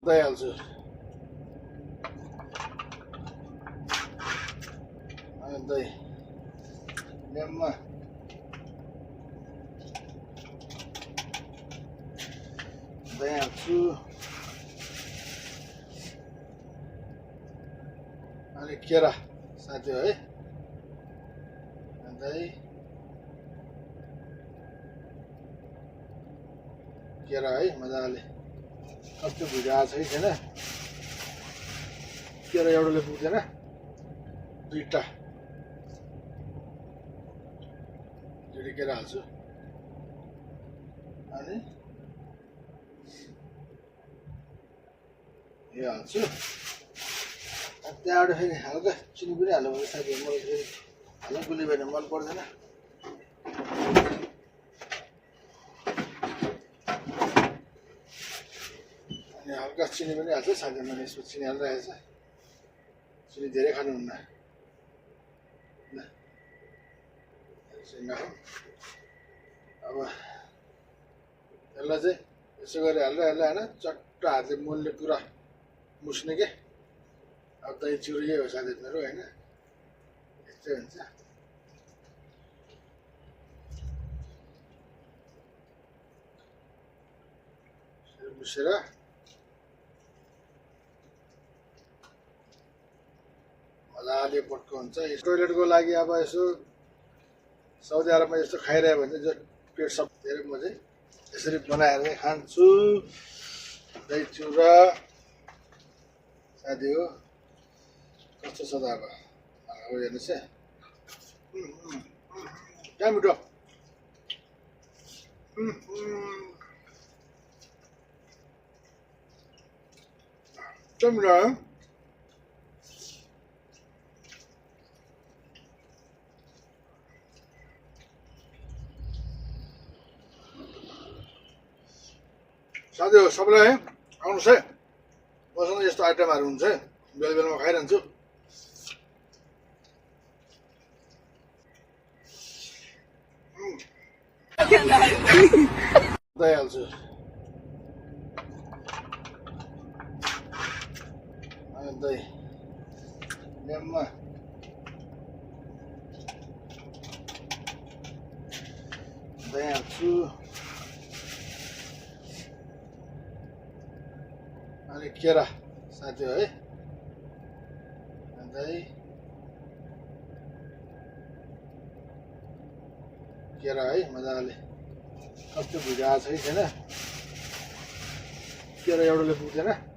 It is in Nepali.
भइहाल्छु दही ल्याम्मा दही हाल्छु अनि केरा साथी है दही केरा है मजाले कस्तो भुजाएको छ छैन केरा एउटाले पुग्दैन दुईटा केरा हाल्छु अनि यो हाल्छु त्यहाँबाट फेरि हल्का चिनी पनि हाल्नु पर्छ साथी मलाई फेरि हाल्नु गुली भएन मन पर्दैन अनि हल्का चिनी पनि हाल्छ साथी मैले यसमा चिनी हालिरहेको छ चिनी धेरै खानुहुन्न अब यसलाई चाहिँ यसो गरी हाल्दै होइन चट्ट हातले मोलले पुरा मुस्ने के अब दही चिउरो यही हो साथी मेरो होइन यस्तै हुन्छ मुसेर मजाले पट्को हुन्छ टोइलेटको लागि अब यसो साउदी अरबमा यस्तो खाइरह्यो भने जो पेट सब धेरै म चाहिँ यसरी बनाएर चाहिँ खान्छु दही चिउरा साथी हो कस्तो छ त अब हेर्नुहोस् है कहाँ मिठो मिठो साथी हो सबैलाई है आउनुहोस् है मसँग यस्तो आइटमहरू हुन्छ है बेला बेलामा खाइरहन्छु दही हाल्छु दही ल्याम्मा दही हाल्छु अनि केरा साथी हो है दही केरा है मजाले कस्तो भुजाएको छ छैन केरा एउटाले पुग्दैन